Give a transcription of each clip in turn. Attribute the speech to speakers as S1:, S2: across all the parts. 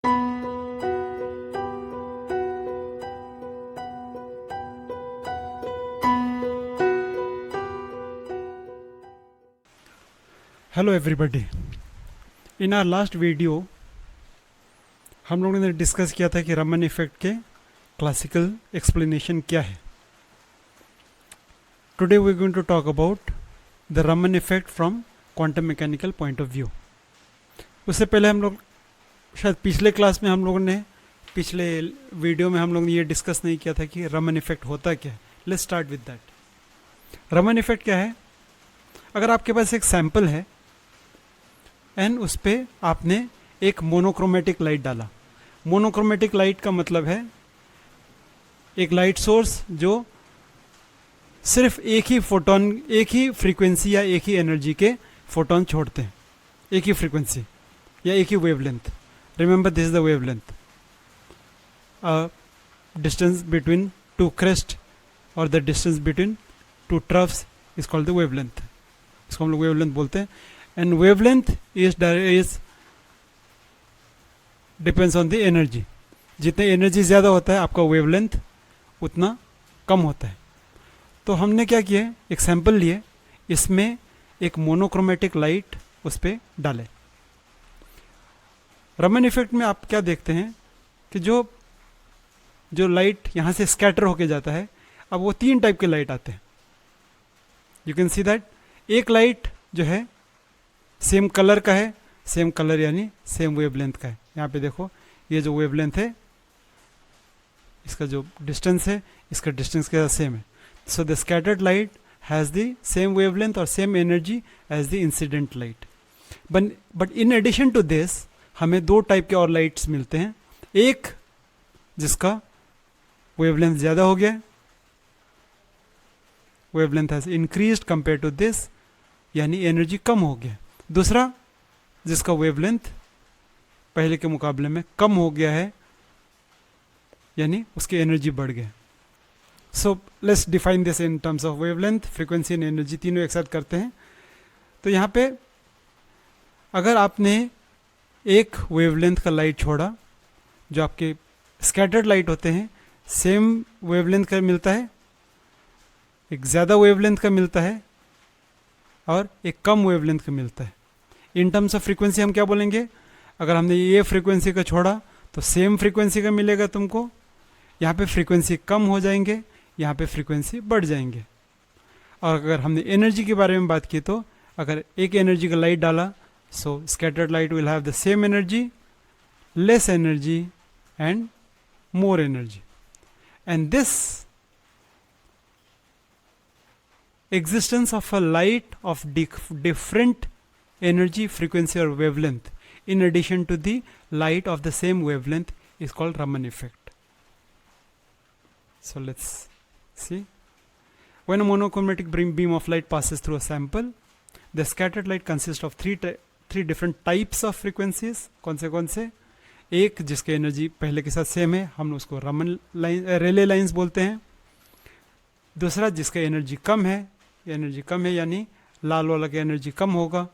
S1: Hello everybody. In our last video हम लोगों ने डिस्कस किया था कि रमन इफेक्ट के क्लासिकल एक्सप्लेनेशन क्या है। Today we are going to talk about the Raman effect from quantum mechanical point of view. उससे पहले हम लोग शायद पिछले क्लास में पिछले वीडियो में हम लोग ने ये डिस्कस नहीं किया था कि रमन इफेक्ट होता क्या है। Let's start with that. Raman effect क्या है? अगर आपके पास एक सैंपल है एंड उस पर आपने एक मोनोक्रोमेटिक लाइट डाला। मोनोक्रोमेटिक लाइट का मतलब है एक लाइट सोर्स जो सिर्फ एक ही फोटोन, एक ही फ्रीक्वेंसी या एक ही एनर्जी के फोटोन छोड़ते हैं, एक ही फ्रीक्वेंसी या एक ही wavelength. Remember this is the wavelength. Distance between two crest और the distance between two troughs is called the wavelength. इसको हम लोग वेवलेंथ बोलते हैं। And wavelength is depends on the energy. जितने एनर्जी ज़्यादा होता है आपका वेवलेंथ उतना कम होता है। तो हमने क्या किया, एक सैंपल लिए, इसमें एक मोनोक्रोमेटिक लाइट उस पर डाले। रमन इफेक्ट में आप क्या देखते हैं कि जो लाइट यहाँ से स्कैटर होके जाता है, अब वो तीन टाइप के लाइट आते हैं। यू कैन सी दैट एक लाइट जो है सेम कलर का है, सेम कलर यानी सेम वेवलेंथ का है। यहाँ पे देखो, ये जो वेवलेंथ है, इसका जो डिस्टेंस है, इसका डिस्टेंस के साथ सेम है। So the scattered light has the same wavelength और same energy as the incident light. But in addition to this हमें दो टाइप के और लाइट्स मिलते हैं। एक जिसका वेवलेंथ ज़्यादा हो गया, wavelength has increased compare to this, यानी एनर्जी कम हो गया। दूसरा जिसका वेवलेंथ पहले के मुकाबले में कम हो गया है, यानी उसकी एनर्जी बढ़ गया। So let's define this in terms of wavelength, frequency and energy, तीनों एक साथ करते हैं। तो यहाँ पे अगर आपने एक वेवलेंथ का लाइट छोड़ा, जो आपके स्कैटर्ड लाइट होते हैं, सेम वेवलेंथ का मिलता है, एक ज़्यादा वेवलेंथ का मिलता है और एक कम वेवलेंथ का मिलता है। इन टर्म्स ऑफ फ्रीक्वेंसी हम क्या बोलेंगे? अगर हमने ये फ्रीक्वेंसी का छोड़ा तो सेम फ्रीक्वेंसी का मिलेगा तुमको, यहाँ पे फ्रीक्वेंसी कम हो जाएंगे, यहाँ पे फ्रीक्वेंसी बढ़ जाएंगे। और अगर हमने एनर्जी के बारे में बात की तो अगर एक एनर्जी का लाइट डाला, so scattered light will have the same energy, less energy and more energy. And this existence of a light of different energy, frequency or wavelength in addition to the light of the same wavelength is called Raman effect. So let's see. When a monochromatic beam of light passes through a sample, the scattered light consists of three different types of frequencies. कौन से? एक जिसके energy पहले के साथ same है, हम उसको रमन लाइन, रेले लाइंस बोलते हैं। दूसरा जिसका एनर्जी कम है, यानी लाल वाला की एनर्जी कम होगा,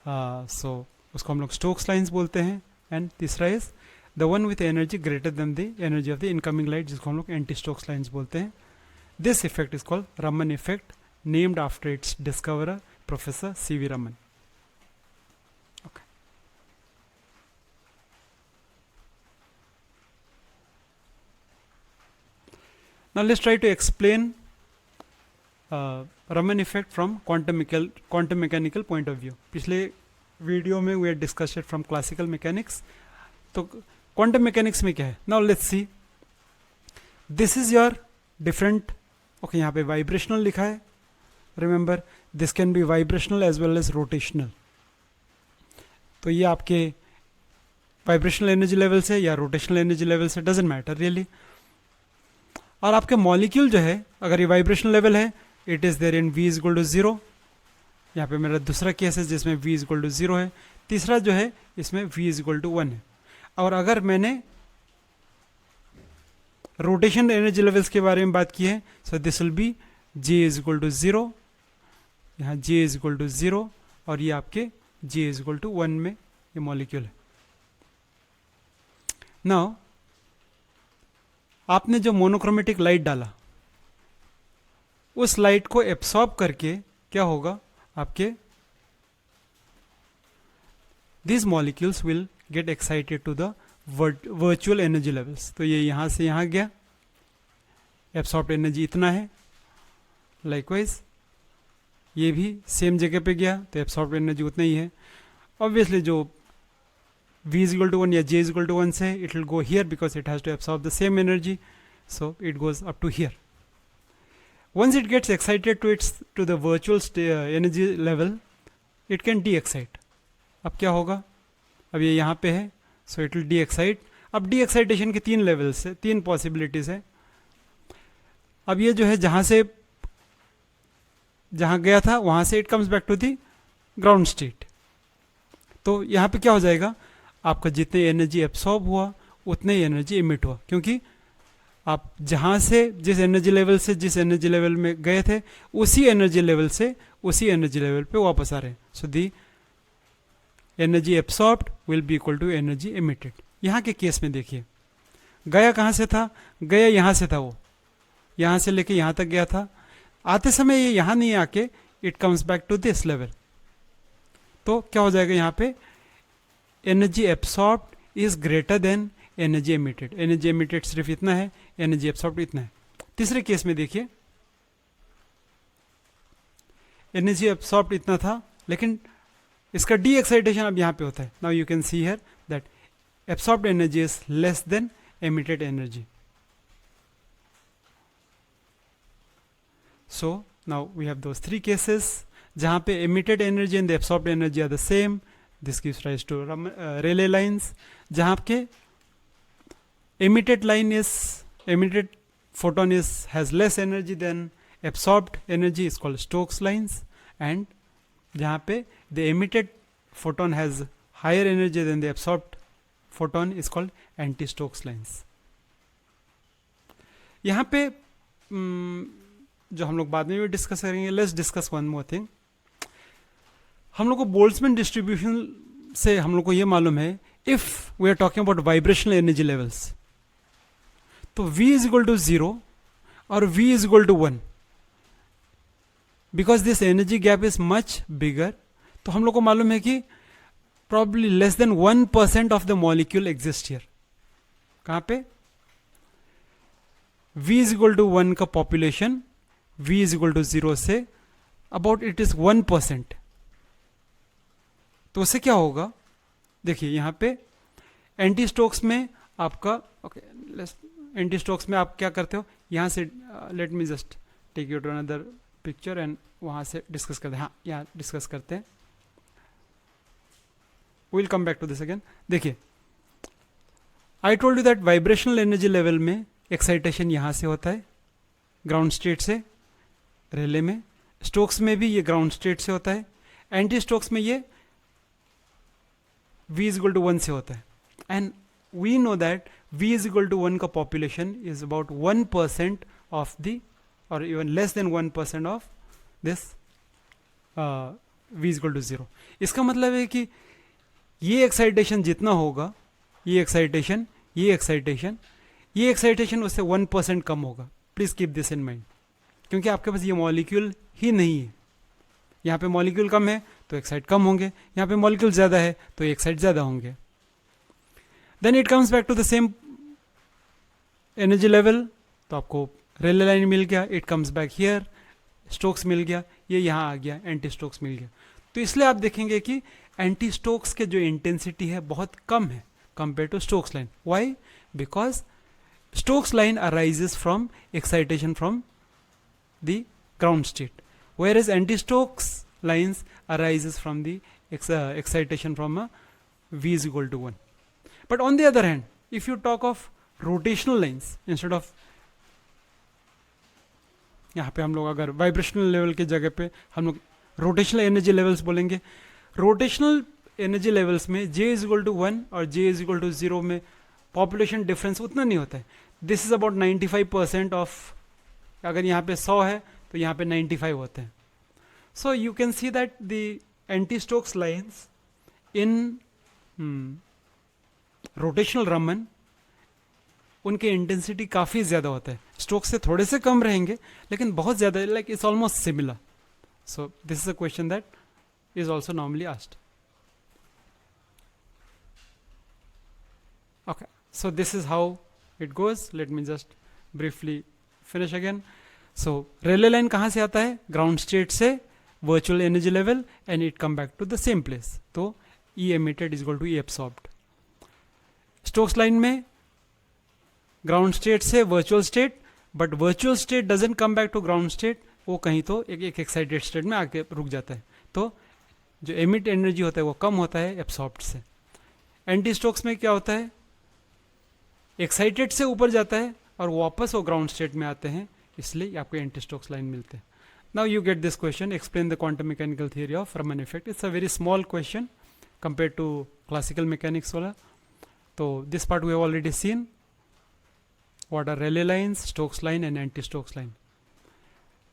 S1: सो उसको हम लोग स्टोक्स लाइंस बोलते हैं। एंड तीसरा is the one with energy greater than the energy of the incoming light, जिसको हम लोग एंटी स्टोक्स लाइंस बोलते हैं। This effect is called Raman effect, named after its discoverer professor C.V. Raman. Okay, now let's try to explain Raman effect from quantum mechanical point of view. पिछले video में we are discussed from classical mechanics. तो quantum mechanics में क्या है? Now let's C, this is your different, okay, यहाँ पे vibrational लिखा है। Remember this can be vibrational as well as rotational. तो ये आपके वाइब्रेशनल एनर्जी लेवल से या रोटेशनल एनर्जी लेवल से, डजेंट मैटर रियली। और आपके मॉलिक्यूल जो है, अगर ये वाइब्रेशनल लेवल है, it is there in V is equal to 0। यहाँ पे मेरा दूसरा केस है जिसमें V इज इक्वल टू 0 है। तीसरा जो है इसमें V इज इक्वल टू 1 है। और अगर मैंने रोटेशन एनर्जी लेवल्स के बारे में बात की है, so this will be J is equal to 0, यहाँ J इज इक्वल टू 0, और ये आपके J इज इक्वल टू 1 में ये मॉलिक्यूल है। नाउ आपने जो मोनोक्रोमेटिक लाइट डाला, उस लाइट को एब्सॉर्ब करके क्या होगा, आपके these molecules will get excited to the virtual energy levels. तो ये यहाँ से यहाँ गया, एब्सॉर्ब्ड एनर्जी इतना है. लाइकवाइज ये भी सेम जगह पे गया तो एब्सॉर्ब्ड एनर्जी उतना ही है. ऑब्वियसली जो v is equal to 1 या j is equal to 1 से it will go here because it has to absorb the same energy, so it goes up to here. Once it gets excited to the virtual energy level, it can de-excite. अब क्या होगा, अब ये यहाँ पे है, so it will de-excite. अब de-excitation के 3 लेवल्स है, 3 पॉसिबिलिटीज है. अब ये जो है जहाँ गया था वहाँ से it comes back to the ground state. तो यहाँ पे क्या हो जाएगा, आपका जितने एनर्जी एब्सॉर्ब हुआ उतने ही एनर्जी इमिट हुआ, क्योंकि आप जहाँ से जिस एनर्जी लेवल से जिस एनर्जी लेवल में गए थे उसी एनर्जी लेवल से उसी एनर्जी लेवल पे वापस आ रहे हैं. So the energy absorbed will be equal to energy emitted. यहाँ के केस में देखिए, गया कहाँ से था, गया यहाँ से था, वो यहाँ से लेके यहाँ तक गया था. आते समय ये यहाँ नहीं आके it comes back to this level. तो क्या हो जाएगा, यहाँ पे energy absorbed is greater than energy emitted. Energy emitted सिर्फ इतना है, एनर्जी एब्सॉर्ब्ड इतना है. तीसरे केस में देखिए, एनर्जी एब्सॉर्ब्ड इतना था लेकिन इसका डी एक्साइटेशन अब यहाँ पे होता है. Now you can see here that absorbed energy is less than emitted energy. So now we have those 3 cases जहाँ पे emitted energy and the absorbed energy are the same. This gives rise to Rayleigh lines, जहाँ के emitted photon has less energy than absorbed energy is called Stokes lines, and जहाँ पे the emitted photon has higher energy than the absorbed photon is called anti-Stokes lines. यहाँ पे जो हम लोग बाद में भी डिस्कस करेंगे, let's discuss one more thing. हम लोग को बोल्ट्जमैन डिस्ट्रीब्यूशन से हम लोग को ये मालूम है, if we are talking about vibrational energy levels, तो V इज इक्वल टू 0 और V is equal to 1. Because this energy gap is much bigger, तो हम लोग को मालूम है कि probably less than 1% of the molecule exist here. कहाँ पे, V इज इक्वल टू 1 का population V is equal to 0 से अबाउट इट इज 1%. तो उससे क्या होगा, देखिए यहाँ पे एंटी स्टोक्स में आपका एंटी स्टोक्स में आप क्या करते हो, यहाँ से let me just take you to another picture and वहाँ से डिस्कस करते हैं. हाँ, यहाँ डिस्कस करते हैं, will come back to this again. देखिए, I told you that vibrational energy level में एक्साइटेशन यहाँ से होता है ग्राउंड स्टेट से, रेले में. स्टोक्स में भी ये ग्राउंड स्टेट से होता है. एंटी स्टोक्स में ये V is equal to 1 से होता है. And we know that V is equal to 1 का population is about 1% of the, और even less than 1% of this V is equal to 0. इसका मतलब है कि ये एक्साइटेशन जितना होगा, ये एक्साइटेशन उससे 1% कम होगा. Please keep this in mind, क्योंकि आपके पास ये मॉलिक्यूल ही नहीं है. यहाँ पे मॉलिक्यूल कम है तो एक्साइट कम होंगे, यहाँ पे मॉलिक्यूल ज़्यादा है तो एक्साइट ज़्यादा होंगे. Then it comes back to the same energy level. तो आपको रेले लाइन मिल गया, it comes back here, Stokes मिल गया, ये यहाँ आ गया, एंटी स्टोक्स मिल गया. तो इसलिए आप देखेंगे कि एंटी स्टोक्स के जो इंटेंसिटी है बहुत कम है compare to Stokes line. Why? Because Stokes line arises from excitation from the ground state, whereas anti-Stokes lines arises from the excitation from a V is equal to 1. But on the other hand, if you talk of rotational lines, instead of, यहाँ पे हम लोग अगर vibrational level के जगह पे हम लोग रोटेशनल एनर्जी लेवल्स बोलेंगे. रोटेशनल एनर्जी लेवल्स में J is equal to 1 और J is equal to 0 में पॉपुलेशन डिफरेंस उतना नहीं होता है. दिस इज अबाउट 95% ऑफ, अगर यहाँ पे 100 है तो यहाँ पे 95 होते हैं. So you can see that the anti Stokes lines in rotational Raman उनके इंटेंसिटी काफ़ी ज़्यादा होता है, स्ट्रोक से थोड़े से कम रहेंगे लेकिन बहुत ज़्यादा, like it's almost similar. So this is a question that is also normally asked. Okay, so this is how it goes. Let me just briefly finish again. So relay line कहाँ से आता है? ग्राउंड स्टेट से virtual energy level and it come back to the same place. तो E emitted is equal to E absorbed. Stokes line में ground state से virtual state, but virtual state doesn't come back to ground state, वो कहीं तो एक excited state में आके रुक जाता है. तो जो एमिट एनर्जी होता है वो कम होता है एब्सॉर्ब्ड से. एंटी स्टोक्स में क्या होता है? एक्साइटेड से ऊपर जाता है और वापस वो ग्राउंड स्टेट में आते हैं, इसलिए आपको एंटी स्टोक्स लाइन मिलते हैं. Now you get this question, explain the quantum mechanical theory of Raman effect. It's a very small question compare to classical mechanics वाला. तो this part we have already seen. What are Rayleigh lines, Stokes line and anti Stokes line.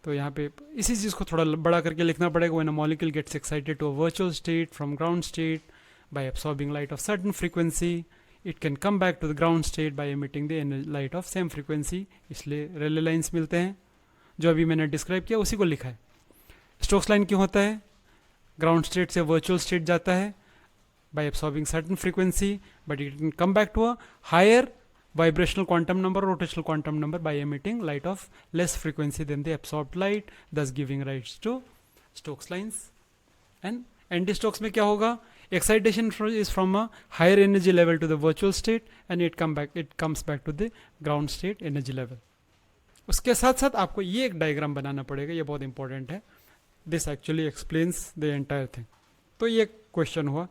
S1: तो यहाँ पे इसी चीज़ को थोड़ा बड़ा करके लिखना पड़ेगा. When a molecule gets excited to a virtual state from ground state by absorbing light of certain frequency, it can come back to the ground state by emitting the light of same frequency. इसलिए रेले lines मिलते हैं. जो अभी मैंने describe किया उसी को लिखा है. स्टोक्स लाइन क्यों होता है? ग्राउंड स्टेट से वर्चुअल स्टेट जाता है by absorbing certain frequency, but it can come back to a higher vibrational quantum number, rotational quantum number by emitting light of less frequency than the absorbed light, thus giving rise to Stokes lines. And anti-Stokes में क्या होगा? Excitation is from a higher energy level to the virtual state and it comes back to the ground state energy level. उसके साथ साथ आपको ये एक diagram बनाना पड़ेगा, ये बहुत इंपॉर्टेंट है. This actually explains the entire thing. तो ये क्वेश्चन हुआ.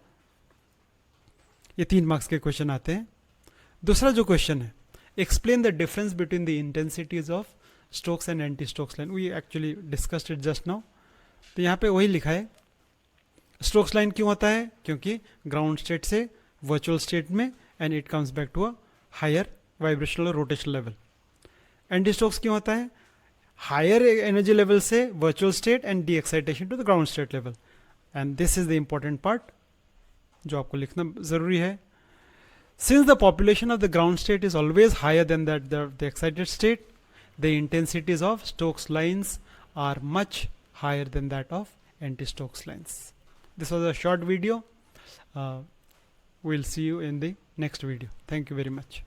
S1: ये 3 मार्क्स के क्वेश्चन आते हैं. दूसरा जो क्वेश्चन है, explain the difference between the intensities of Stokes and anti Stokes line. We actually discussed it just now. तो यहाँ पे वही लिखा है. स्टोक्स लाइन क्यों होता है? क्योंकि ग्राउंड स्टेट से वर्चुअल स्टेट में and it comes back to a higher vibrational और रोटेशनल लेवल. एंटी स्टोक्स क्यों होता है? हायर एनर्जी लेवल से virtual state and de excitation to the ground state level. And this is the important part जो आपको लिखना ज़रूरी है. Since the population of the ground state is always higher than that the excited state, the intensities of Stokes lines are much higher than that of anti Stokes lines. This was a short video. We'll see you in the next video. Thank you very much.